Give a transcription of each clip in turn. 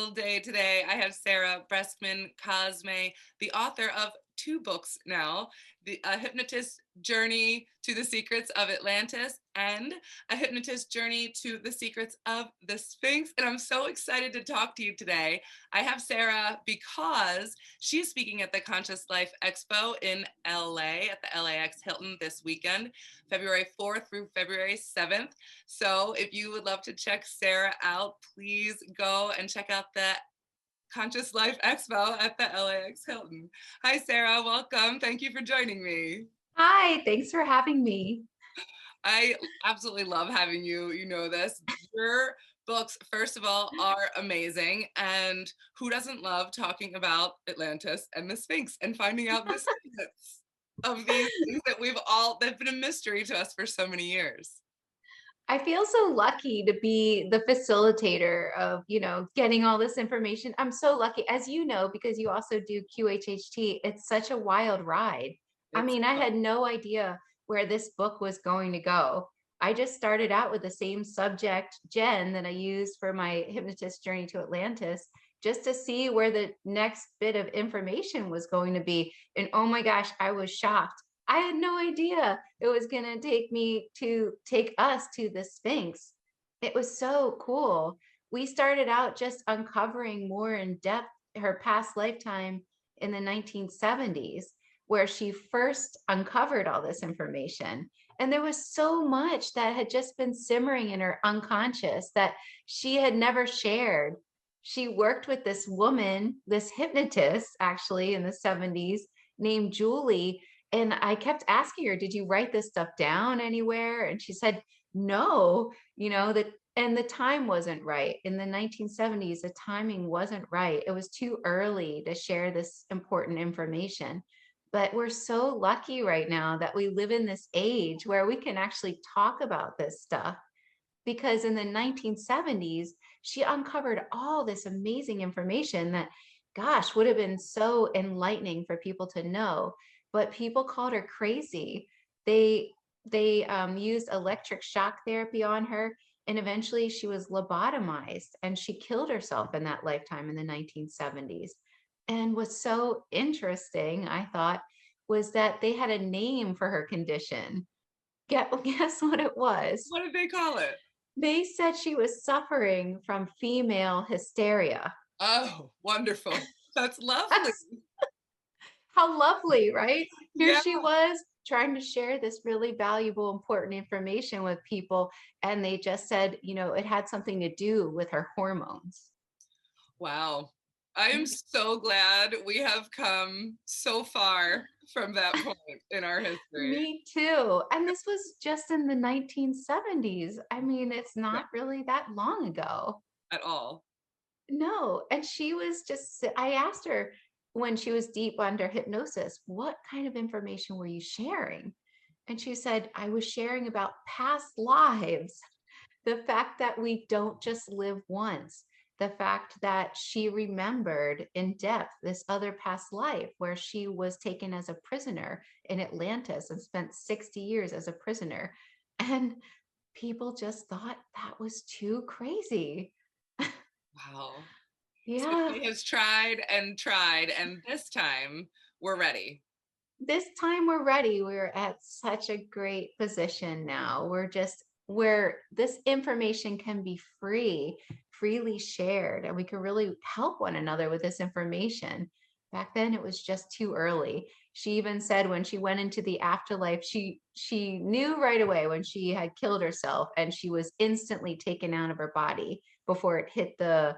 special day today. I have Sarah Breskman Cosme, the author of two books now, the A Hypnotist's Journey to the Secrets of Atlantis and A Hypnotist's Journey to the Secrets of the Sphinx. And I'm so excited to talk to you today. I have Sarah because she's speaking at the Conscious Life Expo in LA at the LAX Hilton this weekend, February 4th through February 7th. So if you would love to check Sarah out, please go and check out the Conscious Life Expo at the LAX Hilton. Hi, Sarah. Welcome. Thank you for joining me. Hi, thanks for having me. I absolutely love having you. You know this. Your books, first of all, are amazing. And who doesn't love talking about Atlantis and the Sphinx and finding out the secrets of these things that they've been a mystery to us for so many years. I feel so lucky to be the facilitator of, getting all this information. I'm so lucky, as you know, because you also do QHHT. It's such a wild ride. I It's mean, I had no idea where this book was going to go. I just started out with the same subject, Jen, that I used for my hypnotist journey to Atlantis, just to see where the next bit of information was going to be. And oh my gosh, I was shocked. I had no idea it was going to take us to the Sphinx. It was so cool. We started out just uncovering more in depth her past lifetime in the 1970s, where she first uncovered all this information. And there was so much that had just been simmering in her unconscious that she had never shared. She worked with this woman, this hypnotist, actually, in the 70s, named Julie, and I kept asking her, did you write this stuff down anywhere? And she said, no, that, and the time wasn't right. In the 1970s, the timing wasn't right. It was too early to share this important information. But we're so lucky right now that we live in this age where we can actually talk about this stuff, because in the 1970s, she uncovered all this amazing information that, gosh, would have been so enlightening for people to know. But people called her crazy. They they used electric shock therapy on her, and eventually she was lobotomized, and she killed herself in that lifetime in the 1970s. And what's so interesting, I thought, was that they had a name for her condition. Guess what it was? What did they call it? They said she was suffering from female hysteria. Oh, wonderful. That's lovely. That's how lovely, right? Here Yeah. she was trying to share this really valuable, important information with people. And they just said, it had something to do with her hormones. Wow. I am so glad we have come so far from that point in our history. Me too. And this was just in the 1970s. I mean, it's Yeah, not really that long ago. at all. No, and she was just, I asked her when she was deep under hypnosis, what kind of information were you sharing? And she said, I was sharing about past lives, the fact that we don't just live once, the fact that she remembered in depth this other past life where she was taken as a prisoner in Atlantis and spent 60 years as a prisoner. And people just thought that was too crazy. Wow. So Yeah. she has tried, and this time we're ready. This time we're ready. We're at such a great position now. Where this information can be freely shared, and we can really help one another with this information. Back then it was just too early. She even said when she went into the afterlife, she knew right away when she had killed herself, and she was instantly taken out of her body before it hit the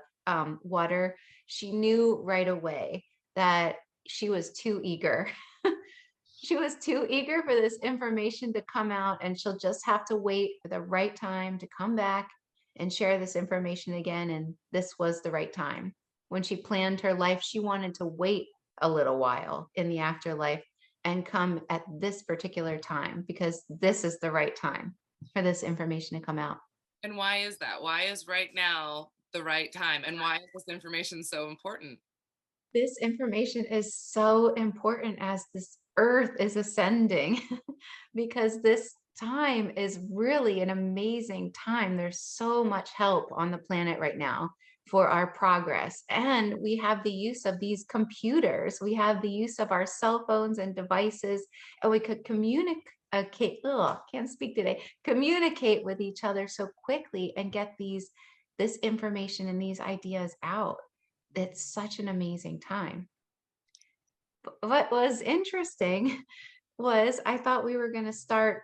water. She knew right away that she was too eager. She was too eager for this information to come out, and she'll just have to wait for the right time to come back and share this information again. And this was the right time. When she planned her life, she wanted to wait a little while in the afterlife and come at this particular time, because this is the right time for this information to come out. And why is that? Why is right now the right time? And why is this information so important? This information is so important as this earth is ascending, because this time is really an amazing time. There's so much help on the planet right now for our progress. And we have the use of these computers, we have the use of our cell phones and devices, and we could can't speak today, communicate with each other so quickly and get this information and these ideas out. It's such an amazing time. What was interesting was I thought we were going to start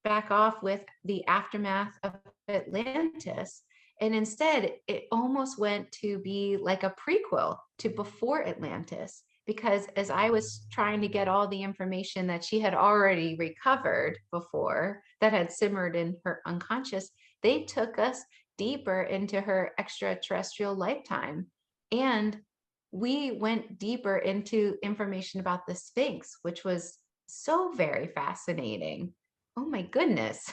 back off with the aftermath of Atlantis. And instead, it almost went to be like a prequel to before Atlantis. Because as I was trying to get all the information that she had already recovered before, that had simmered in her unconscious, they took us deeper into her extraterrestrial lifetime. And we went deeper into information about the Sphinx, which was so very fascinating. Oh my goodness.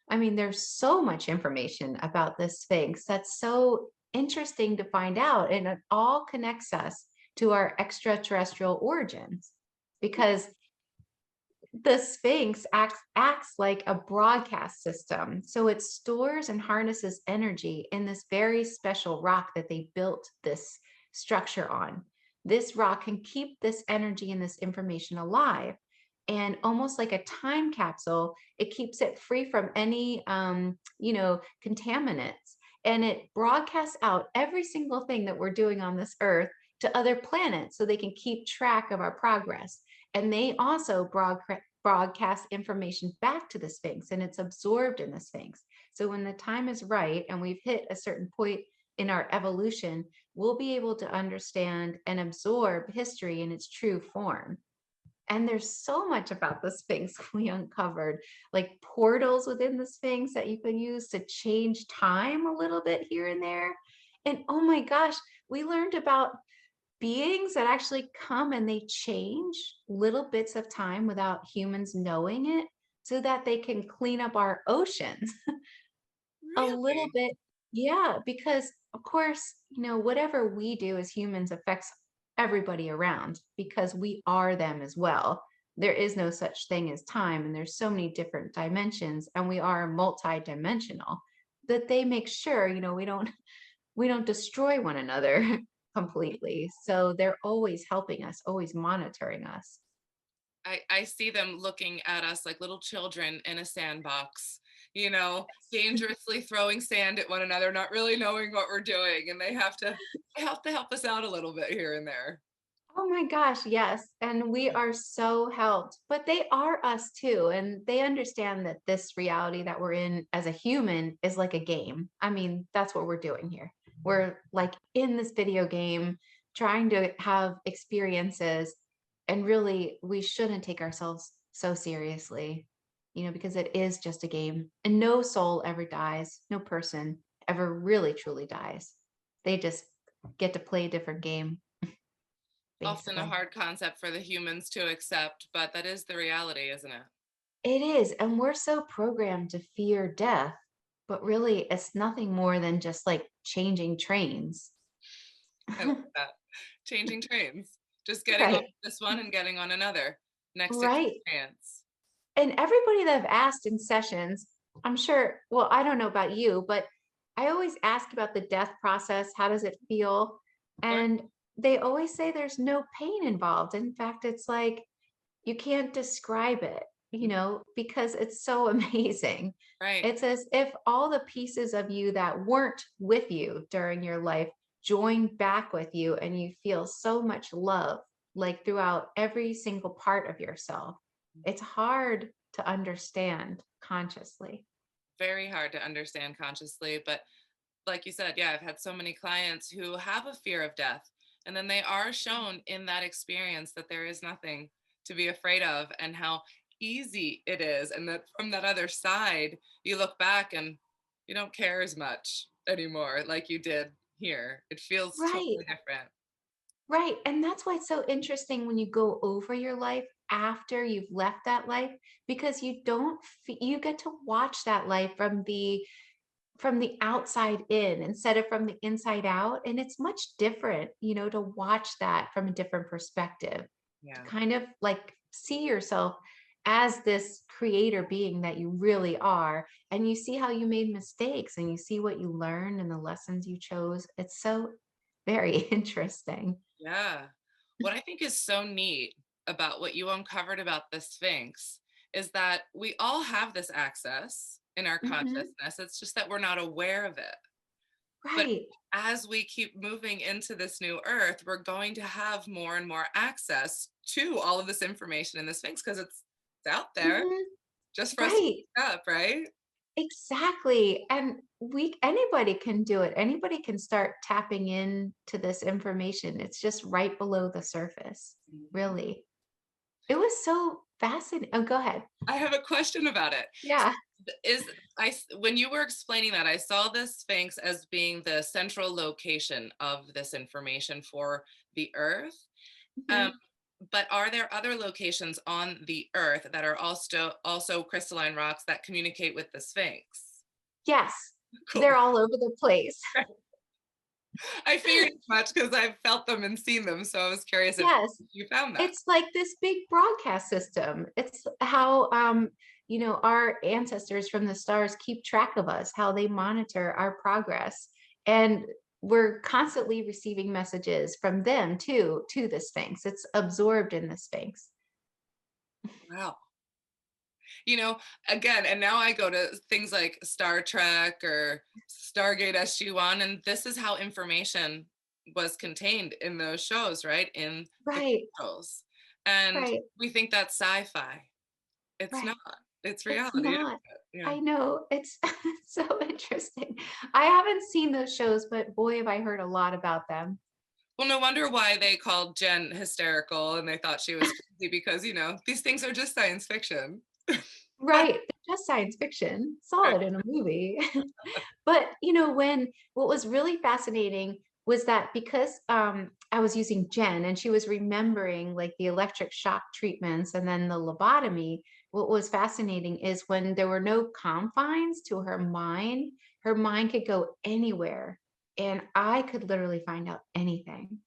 I mean, there's so much information about the Sphinx that's so interesting to find out. And it all connects us to our extraterrestrial origins because the Sphinx acts like a broadcast system. So it stores and harnesses energy in this very special rock that they built this structure on. This rock can keep this energy and this information alive. And almost like a time capsule, it keeps it free from any, contaminants. And it broadcasts out every single thing that we're doing on this earth to other planets so they can keep track of our progress. And they also broadcast information back to the Sphinx, and it's absorbed in the Sphinx. So when the time is right and we've hit a certain point in our evolution, we'll be able to understand and absorb history in its true form. And there's so much about the Sphinx we uncovered, like portals within the Sphinx that you can use to change time a little bit here and there. And oh my gosh, we learned about beings that actually come and they change little bits of time without humans knowing it so that they can clean up our oceans a little Really? bit. Yeah, because of course, whatever we do as humans affects everybody around because we are them as well. There is no such thing as time, and there's so many different dimensions, and we are multi-dimensional that they make sure, we don't destroy one another completely. So they're always helping us, always monitoring us. I see them looking at us like little children in a sandbox, dangerously throwing sand at one another, not really knowing what we're doing. And they have to help us out a little bit here and there. Oh my gosh, yes. And we are so helped, but they are us too. And they understand that this reality that we're in as a human is like a game. I mean, that's what we're doing here. We're like in this video game, trying to have experiences. And really, we shouldn't take ourselves so seriously, because it is just a game. And no soul ever dies, no person ever really truly dies. They just get to play a different game, Often a basically. hard concept for the humans to accept, but that is the reality, isn't it? It is, and we're so programmed to fear death, but really it's nothing more than just like changing trains. I like that. Changing trains, just getting off Right, this one and getting on another. Next right. experience. And everybody that I've asked in sessions, I'm sure, well, I don't know about you, but I always ask about the death process. How does it feel? Of course. And they always say there's no pain involved. In fact, it's like you can't describe it, because it's so amazing. Right. It's as if all the pieces of you that weren't with you during your life join back with you, and you feel so much love, like throughout every single part of yourself. It's hard to understand consciously. Very hard to understand consciously, but like you said, yeah, I've had so many clients who have a fear of death, and then they are shown in that experience that there is nothing to be afraid of and how easy it is. And that from that other side, you look back and you don't care as much anymore like you did here. It feels Right. totally different. Right. And that's why it's so interesting when you go over your life after you've left that life, because you don't you get to watch that life from the outside in instead of from the inside out, and it's much different, to watch that from a different perspective, to Yeah. kind of like see yourself as this creator being that you really are, and you see how you made mistakes and you see what you learned and the lessons you chose. It's so very interesting. Yeah. What I think is so neat about what you uncovered about the Sphinx is that we all have this access in our Mhm. consciousness. It's just that we're not aware of it. But Right. as we keep moving into this new earth, we're going to have more and more access to all of this information in the Sphinx because it's out there Mhm. just for us to Right. pick up, right? Exactly. And anybody can do it. Anybody can start tapping into this information. It's just right below the surface, Mhm. really. It was so fascinating. Oh, go ahead. I have a question about it. Yeah. Is when you were explaining that, I saw the Sphinx as being the central location of this information for the Earth. Um, Mhm. but are there other locations on the Earth that are also crystalline rocks that communicate with the Sphinx? Yes. They're Cool. all over the place. I figured as much because I've felt them and seen them, so I was curious if Yes. you found that. It's like this big broadcast system. It's how our ancestors from the stars keep track of us, how they monitor our progress. And we're constantly receiving messages from them too, to the Sphinx. It's absorbed in the Sphinx. Wow. You know, again, and now I go to things like Star Trek or Stargate SG-1, and this is how information was contained in those shows, right? In the Right, crystals. And right, we think that's sci-fi. It's right. not. It's It's reality, isn't not. it? Yeah. I know. It's so interesting. I haven't seen those shows, but boy, have I heard a lot about them. Well, no wonder why they called Jen hysterical and they thought she was crazy because, these things are just science fiction. Right. They're just science fiction. Saw Right. it in a movie. But, when what was really fascinating was that because, I was using Jen and she was remembering, like, the electric shock treatments and then the lobotomy, what was fascinating is when there were no confines to her mind could go anywhere, and I could literally find out anything.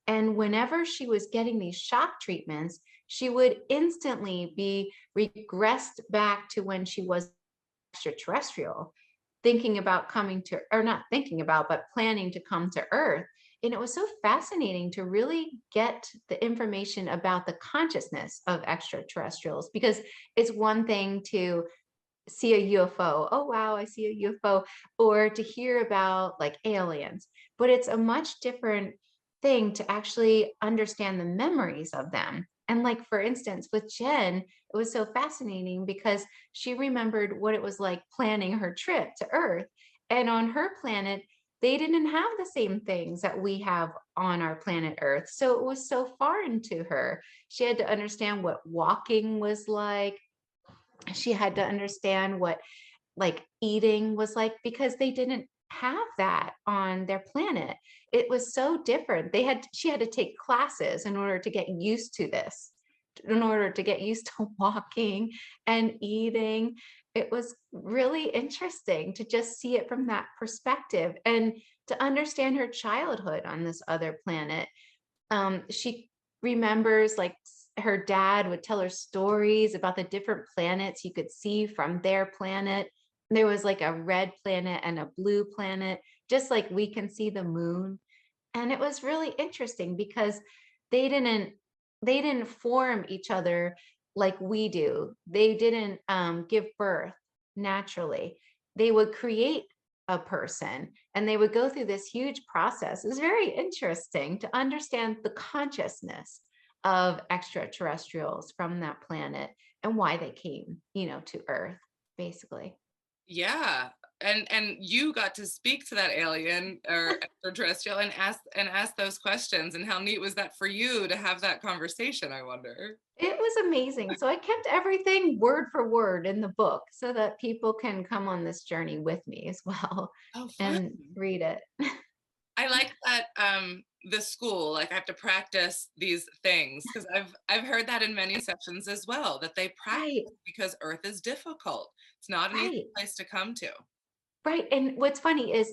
And whenever she was getting these shock treatments, she would instantly be regressed back to when she was extraterrestrial, thinking about coming to, or not thinking about, but planning to come to Earth. And it was so fascinating to really get the information about the consciousness of extraterrestrials, because it's one thing to see a UFO. Oh, wow, I see a UFO, or to hear about like aliens. But it's a much different thing to actually understand the memories of them. And like, for instance, with Jen, it was so fascinating because she remembered what it was like planning her trip to Earth. And on her planet, they didn't have the same things that we have on our planet Earth. So it was so foreign to her. She had to understand what walking was like. She had to understand what like eating was like, because they didn't have that on their planet. It was so different. She had to take classes in order to get used to this, in order to get used to walking and eating. It was really interesting to just see it from that perspective and to understand her childhood on this other planet. She remembers like her dad would tell her stories about the different planets you could see from their planet. There was like a red planet and a blue planet, just like we can see the moon. And it was really interesting because they didn't they didn't form each other like we do. They didn't give birth naturally. They would create a person and they would go through this huge process. It's very interesting to understand the consciousness of extraterrestrials from that planet and why they came, to Earth, basically. Yeah. And you got to speak to that alien or extraterrestrial and ask those questions. And how neat was that for you to have that conversation, I wonder? It was amazing. So I kept everything word for word in the book so that people can come on this journey with me as well Oh, fun. and read it. I like that the school, like I have to practice these things because I've heard that in many sessions as well, that they practice Right, because Earth is difficult. It's not an easy right, place to come to. right. And what's funny is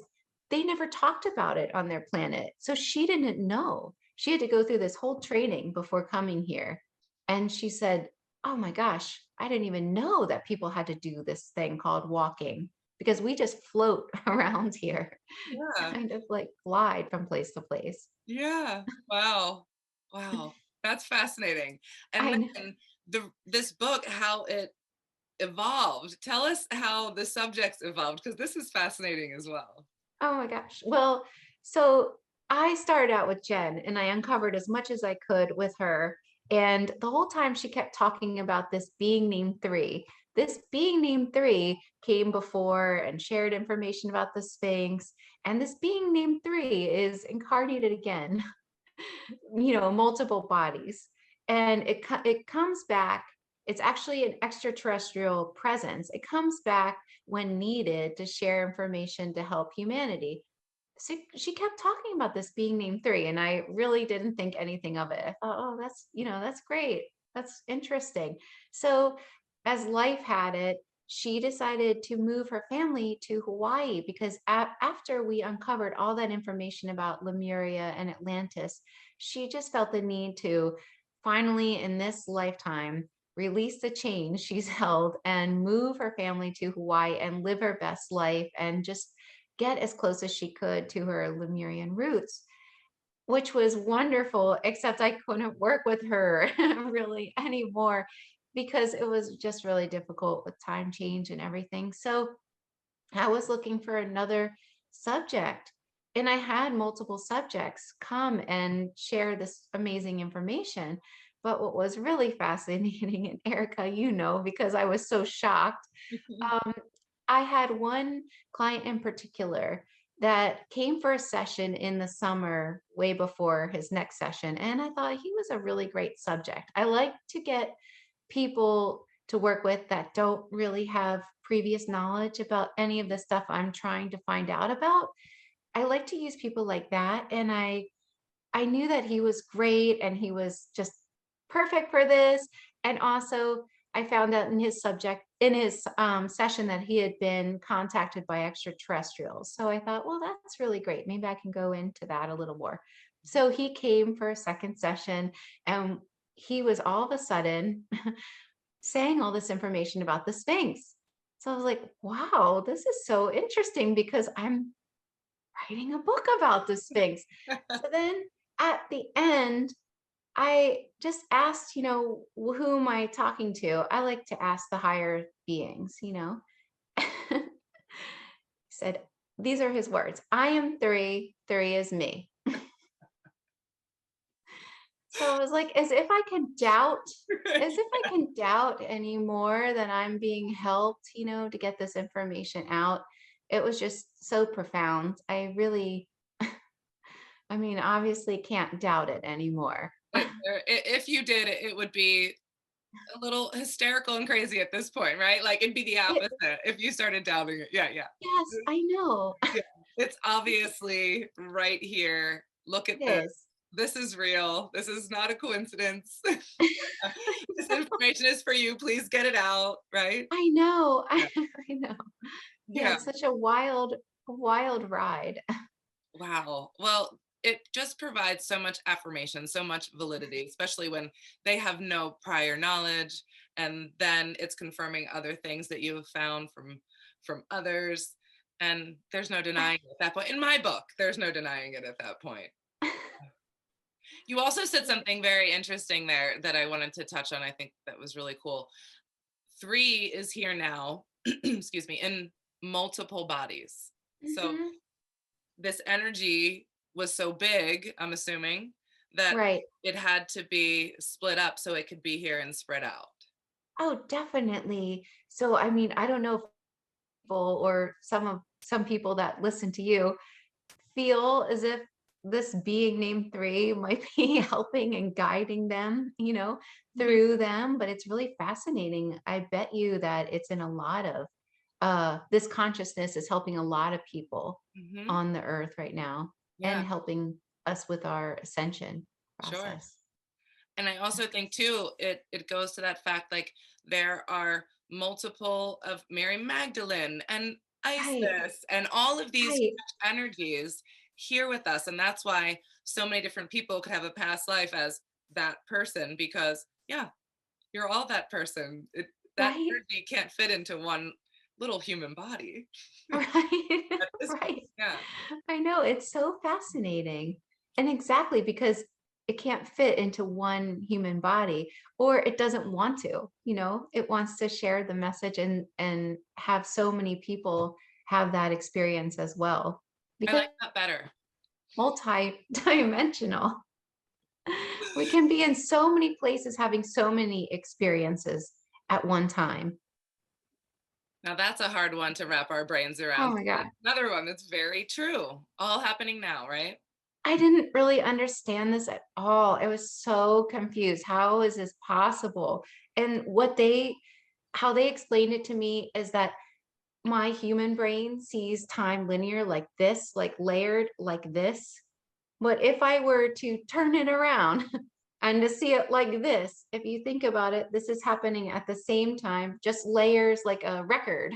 they never talked about it on their planet. So she didn't know. She had to go through this whole training before coming here. And she said, oh my gosh, I didn't even know that people had to do this thing called walking because we just float around here, Yeah. kind of like glide from place to place. Yeah. Wow. Wow. That's fascinating. I And know. then this book, how it evolved. Tell us how the subjects evolved, because this is fascinating as well. Oh my gosh. Well, so I started out with Jen and I uncovered as much as I could with her. And the whole time she kept talking about this being named three. This being named three came before and shared information about the Sphinx. And this being named three is incarnated again, multiple bodies. And it comes back. It's actually an extraterrestrial presence. It comes back when needed to share information to help humanity. So she kept talking about this being named three, and I really didn't think anything of it. I thought, oh, that's great. That's interesting. So as life had it, she decided to move her family to Hawaii because after we uncovered all that information about Lemuria and Atlantis, she just felt the need to finally, in this lifetime, release the chains she's held and move her family to Hawaii and live her best life and just get as close as she could to her Lemurian roots, which was wonderful, except I couldn't work with her really anymore because it was just really difficult with time change and everything. So I was looking for another subject. And I had multiple subjects come and share this amazing information. But what was really fascinating, and Erica, because I was so shocked, um, I had one client in particular that came for a session in the summer, way before his next session. And I thought he was a really great subject. I like to get people to work with that don't really have previous knowledge about any of the stuff I'm trying to find out about. I like to use people like that. And I knew that he was great and he was just perfect for this. And also, I found out in his session that he had been contacted by extraterrestrials. So I thought, well, that's really great. Maybe I can go into that a little more. So he came for a second session, and he was all of a sudden saying all this information about the Sphinx. So I was like, wow, this is so interesting because I'm writing a book about the Sphinx. So then at the end, I just asked, who am I talking to? I like to ask the higher beings. He said, these are his words. I am three, three is me. So I was like, as if I can doubt anymore that I'm being helped, to get this information out. It was just so profound. I really, I mean, obviously can't doubt it anymore. If you did, it would be a little hysterical and crazy at this point, right? Like it'd be the It, opposite if you started doubting it. Yeah, yeah. yes, I know. Yeah. It's obviously right here. Look It at this. is. This is real. This is not a coincidence. This information is for you. Please get it out, right? I know. Yeah. I know. Yeah, Yeah. it's such a wild ride. Wow. Well, it just provides so much affirmation, so much validity, especially when they have no prior knowledge, and then it's confirming other things that you have found from others, and there's no denying it at that point. In my book, there's no denying it at that point. You also said something very interesting there that I wanted to touch on. I think that was really cool. Three is here now, excuse me, in multiple bodies. So Hmm. this energy was so big, I'm assuming, that Right. it had to be split up so it could be here and spread out. Oh, definitely. So, I mean, I don't know if people or some people that listen to you feel as if this being named three might be helping and guiding them, Mhm. through them. But it's really fascinating. I bet you that it's in a lot of this consciousness is helping a lot of people Mhm. on the earth right now Yeah, and helping us with our ascension sure. process. And I also think too, it goes to that fact, like there are multiple of Mary Magdalene and Right, Isis and all of these right. energies here with us. And that's why so many different people could have a past life as that person, because yeah, You're all that person. That right? energy can't fit into one little human body Right. at this point. Right. Yeah. I know, it's so fascinating. And exactly because it can't fit into one human body, or it doesn't want to, it wants to share the message and have so many people have that experience as well. I Because like that better. multi-dimensional. We can be in so many places having so many experiences at one time. Now that's a hard one to wrap our brains Oh around. my That's God. another one that's very true. All happening now, right? I didn't really understand this at all. I was so confused. How is this possible? And how they explained it to me is that my human brain sees time linear like this, like layered like this. But if I were to turn it around and to see it like this, if you think about it, this is happening at the same time, just layers like a record,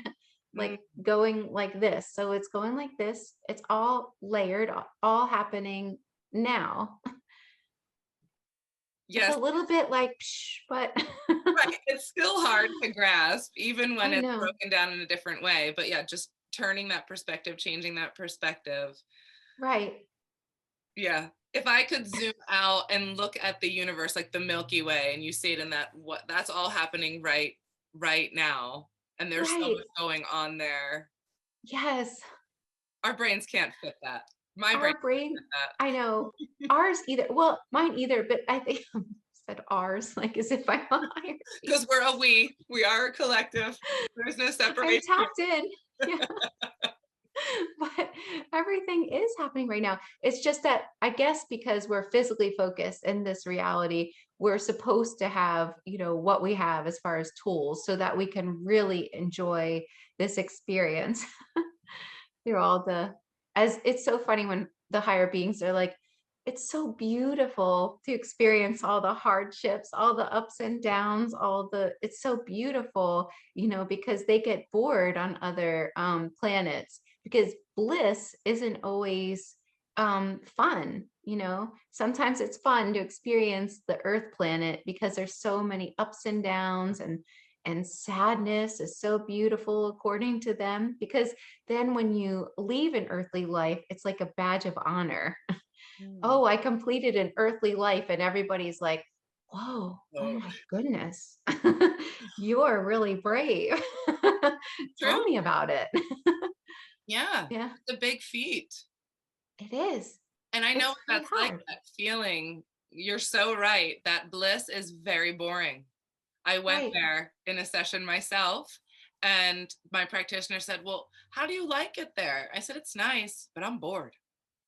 Mm, like going like this. So it's going like this. It's all layered, all happening now. It's a yes, little bit like, psh, but right. It's still hard to grasp, even when I it's know. broken down in a different way. But yeah, just turning that perspective, changing that perspective. Right. Yeah. If I could zoom out and look at the universe like the Milky Way and you see it in that what that's all happening right now. And there's so Right. much going on there. Yes. Our brains can't fit that. My brain Our brain, can't fit I know ours either. Well, mine either, but I think said ours, like as if I'm a higher that. being. Because we're a we. We are a collective. There's no I'm separation here. tapped in. Yeah. But everything is happening right now. It's just that I guess because we're physically focused in this reality, we're supposed to have, what we have as far as tools so that we can really enjoy this experience through all the as it's so funny when the higher beings are like, it's so beautiful to experience all the hardships, all the ups and downs, it's so beautiful, because they get bored on other planets because bliss isn't always fun. Sometimes it's fun to experience the Earth planet because there's so many ups and downs, and sadness is so beautiful according to them because then when you leave an earthly life, it's like a badge of honor. Mm. Oh, I completed an earthly life, and everybody's like, whoa, oh So my goodness, you're really brave. Tell true. me about it. Yeah. Yeah, It's a big feat. it is. And I know It's what really that's like, hard. that feeling. You're so right. That bliss is very boring. I went Right. there in a session myself, and my practitioner said, well, how do you like it there? I said, it's nice, but I'm bored.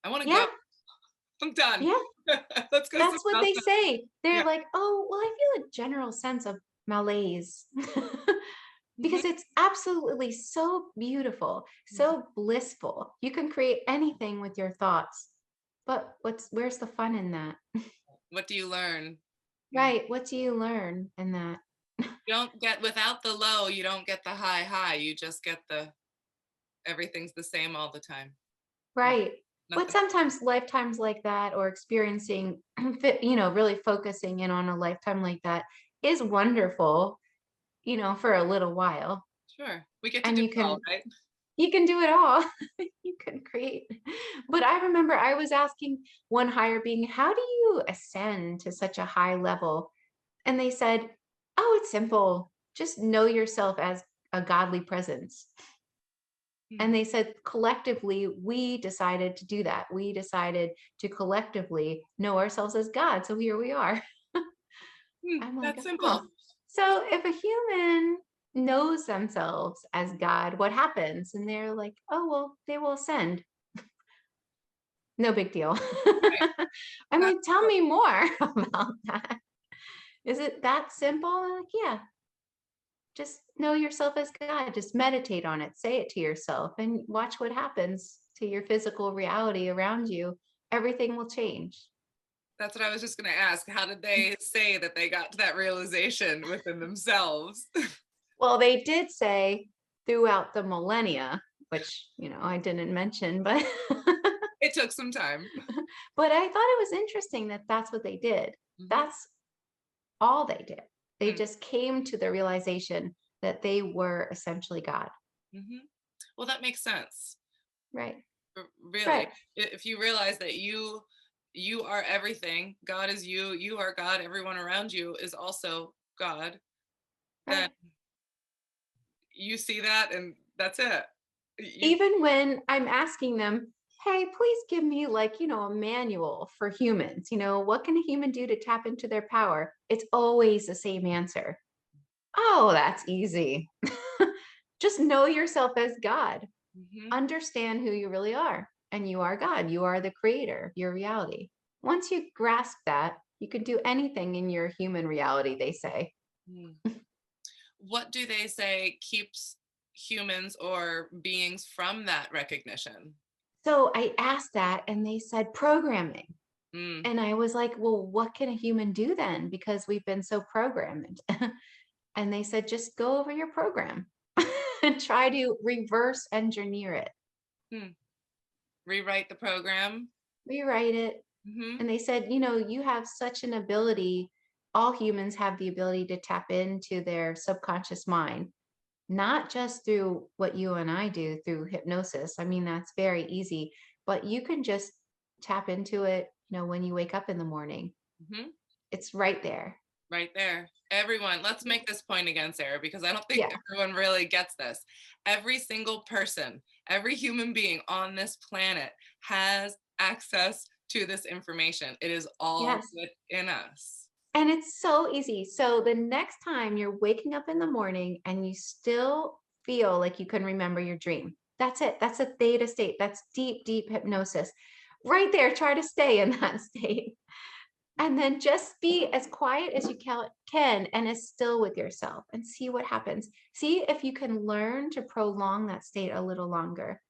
I want to go. Yeah. I'm done. Yeah. Let's go somewhere That's what else they now. say. Yeah. They're like, oh, well, I feel a general sense of malaise. Mhm. Because it's absolutely so beautiful, Mhm. so blissful. You can create anything with your thoughts. But where's the fun in that? What do you learn? Mhm. Right. What do you learn in that? You don't get without the low, you don't get the high high. You just get the everything's the same all the time. Yeah. Right. But Nothing. sometimes lifetimes like that or experiencing, really focusing in on a lifetime like that is wonderful, for a little while. Sure. We get to And do you it all, can right? You can do it all. You can create. But I remember I was asking one higher being, how do you ascend to such a high level? And they said, oh, it's simple. Just know yourself as a godly presence. Hmm. And they said, collectively, we decided to do that. We decided to collectively know ourselves as God. So here we are. Hmm. I'm like, That's simple. huh. So if a human knows themselves as God, what happens? And they're like, oh, well, they will ascend. No big deal. Right. I'm That's like, tell me more about that. Is it that simple? I'm like, yeah, just know yourself as God. Just meditate on it. Say it to yourself and watch what happens to your physical reality around you. Everything will change. that's what I was just going to ask. How did they say that they got to that realization within themselves? Well, they did say throughout the millennia, which, I didn't mention, but It took some time. but I thought it was interesting that that's what they did. Mhm. That's all they did. They Mm, just came to the realization that they were essentially God. mhm. Well, that makes sense. Right. Really, Right. if you realize that you are everything, God is you, you are God, everyone around you is also God, then Right. you see that and that's it. You Even when I'm asking them, hey, please give me like, a manual for humans. What can a human do to tap into their power? It's always the same answer. Oh, that's easy. Just know yourself as God. Mhm. Understand who you really are. And you are God. You are the creator, your reality. Once you grasp that, you can do anything in your human reality, they say. Mm. What do they say keeps humans or beings from that recognition? So I asked that and they said programming. Mm, And I was like, well, what can a human do then? Because we've been so programmed. And they said, just go over your program and try to reverse engineer it, hmm. Rewrite the program. rewrite it. Mhm. And they said, you have such an ability. All humans have the ability to tap into their subconscious mind, not just through what you and I do through hypnosis. I mean, that's very easy, but you can just tap into it, when you wake up in the morning. Mhm. It's right there. Right there. Everyone, let's Yeah. make this point again, Sarah, because I don't think Yeah. everyone really gets this. Every single person, every human being on this planet has access to this information. It is all Yes. within us. And it's so easy. So the next time you're waking up in the morning and you still feel like you can remember your dream, that's it. That's a theta state. That's deep, deep hypnosis. Right there, try to stay in that state. And then just be as quiet as you can and as still with yourself and see what happens. See if you can learn to prolong that state a little longer.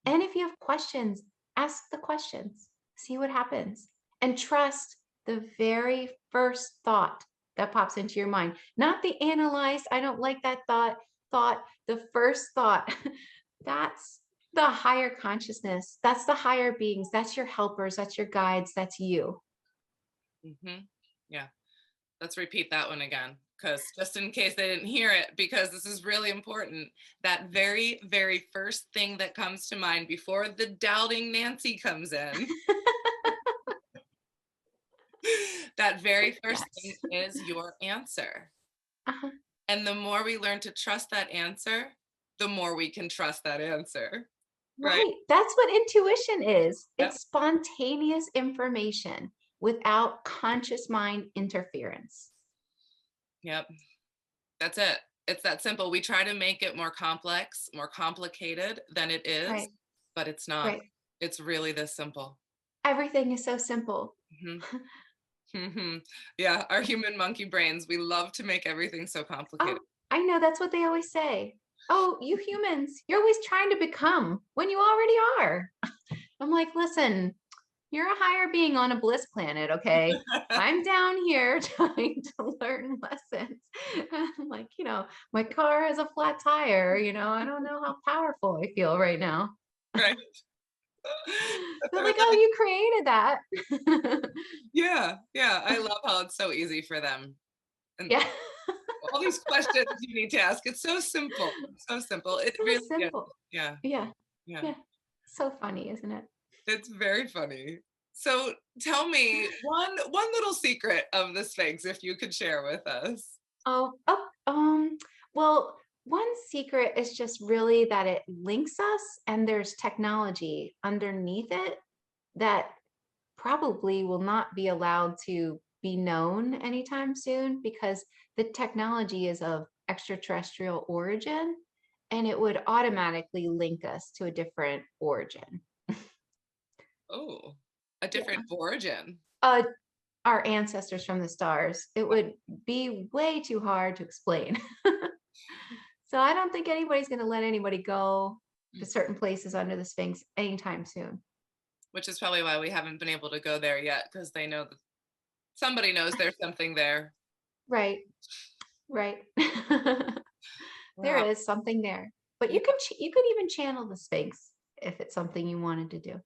And if you have questions, ask the questions, see what happens, and trust the very first thought that pops into your mind, not the analyzed, I don't like that thought, the first thought. That's the higher consciousness. That's the higher beings. That's your helpers. That's your guides. That's you. Hmm. Yeah, let's repeat that one again, because just in case they didn't hear it, because this is really important. That very, very first thing that comes to mind before the doubting Nancy comes in, that very first thing Yes. is your answer. Uh-huh. And the more we learn to trust that answer, the more we can trust that answer, right? Right. That's what intuition is. Yep. It's spontaneous information without conscious mind interference. Yep. That's it. It's that simple. We try to make it more complex, more complicated than it is, Right. but it's not. Right. It's really this simple. Everything is so simple. Hmm. Hmm. Yeah, our human monkey brains, we love to make everything so Oh, complicated. I know that's what they always say. Oh, you humans, you're always trying to become when you already are. I'm like, listen, you're a higher being on a bliss planet, okay? I'm down here trying to learn lessons. I'm like, my car has a flat tire, I don't know how powerful I feel right now. Right. They're Or like, oh, like, you created that. yeah, yeah. I love how it's so easy for them. And Yeah. all these questions you need to ask. It's so simple. So simple. It So really is. simple. Yeah. Yeah. Yeah. Yeah. So funny, isn't it? It's very funny. So tell me one little secret of the Sphinx, if you could share with us. Well, one secret is just really that it links us and there's technology underneath it that probably will not be allowed to be known anytime soon because the technology is of extraterrestrial origin and it would automatically link us to a different origin. Oh, a Yeah. different origin. Uh, our ancestors from the stars. It would be way too hard to explain. So I don't think anybody's going to let anybody go to certain places under the Sphinx anytime soon. Which is probably why we haven't been able to go there yet, because they know that somebody knows there's something there. Right, right. There Wow. is something there, but Yeah. you can even channel the Sphinx if it's something you wanted to do.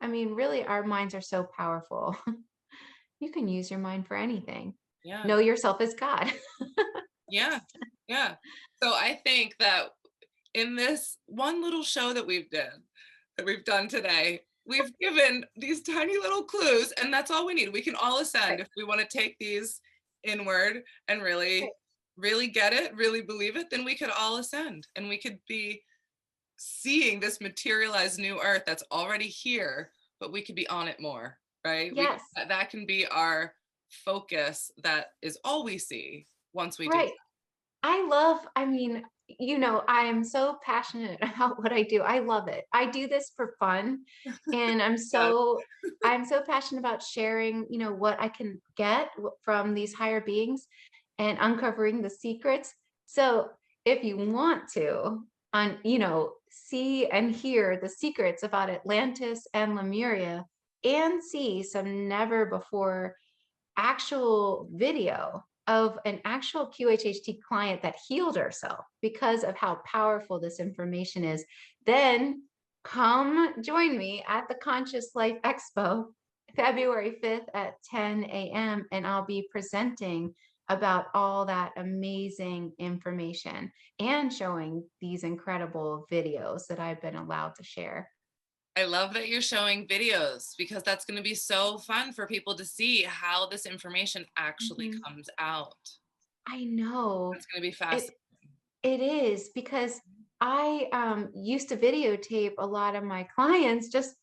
I mean, really, our minds are so powerful. You can use your mind for anything. Yeah. know yourself as God. Yeah. Yeah. So I think that in this one little show that we've done today, we've given these tiny little clues, and that's all we need. We can all ascend Right, if we want to take these inward and right. really, really get it, really believe it, then we could all ascend and we could be seeing this materialized new earth that's already here, but we could be on it more, right? We Yes, that can be our focus. That is all we see once we do right. I mean, I am so passionate about what I do. I love it. I do this for fun. And that. I'm so passionate about sharing, what I can get from these higher beings and uncovering the secrets. So if you want to, see and hear the secrets about Atlantis and Lemuria and see some never before actual video of an actual QHHT client that healed herself because of how powerful this information is, then come join me at the Conscious Life Expo, February 5th at 10 a.m. And I'll be presenting about all that amazing information and showing these incredible videos that I've been allowed to share. I love that you're showing videos because that's going to be so fun for people to see how this information actually Mhm. comes out. I know. That's going to be It fascinating. It is because I used to videotape a lot of my clients just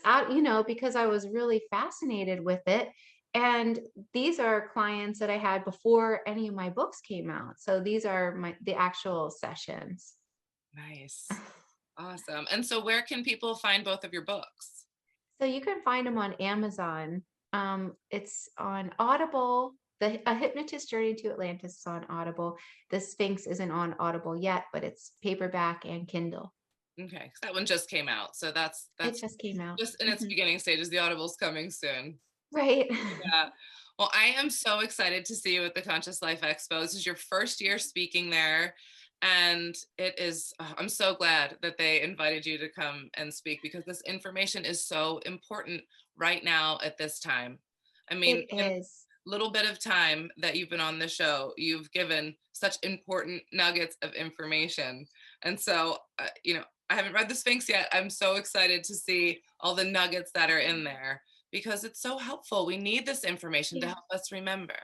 out, because I was really fascinated with it. And these are clients that I had before any of my books came out. So these are the actual sessions. Nice. Awesome. And so where can people find both of your books? So you can find them on Amazon. It's on Audible. A Hypnotist Journey to Atlantis is on Audible. The Sphinx isn't on Audible yet, but it's paperback and Kindle. Okay, 'cause that one just came out. So It that's just came out. just in its Mhm. beginning stages. The Audible's coming soon. Right. Yeah. Well, I am so excited to see you at the Conscious Life Expo. This is your first year speaking there. And it is, I'm so glad that they invited you to come and speak because this information is so important right now at this time. I mean, It in is. little bit of time that you've been on the show, you've given such important nuggets of information. And so, I haven't read the Sphinx yet. I'm so excited to see all the nuggets that are in there because it's so helpful. We need this information to Yeah. help us remember.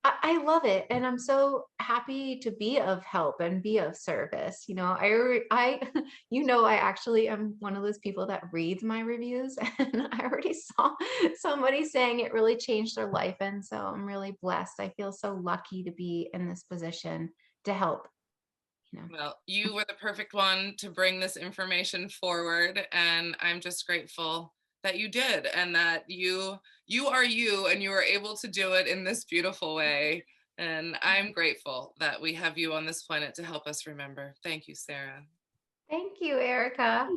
I love it. And I'm so happy to be of help and be of service. I actually am one of those people that reads my reviews and I already saw somebody saying it really changed their life. And so I'm really blessed. I feel so lucky to be in this position to help, you know. Well, you were the perfect one to bring this information forward, and I'm just grateful that you did and that you are you and you were able to do it in this beautiful way. And I'm grateful that we have you on this planet to help us remember. Thank you, Sarah. Thank you, Erica.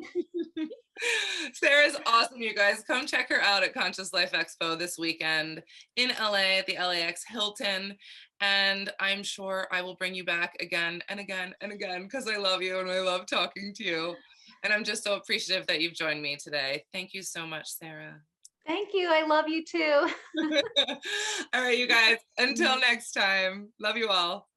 Sarah's awesome, you guys. Come check her out at Conscious Life Expo this weekend in LA at the LAX Hilton. And I'm sure I will bring you back again and again and again because I love you and I love talking to you. And I'm just so appreciative that you've joined me today. Thank you so much, Sarah. Thank you. I love you too. All right, you guys, until next time, love you all.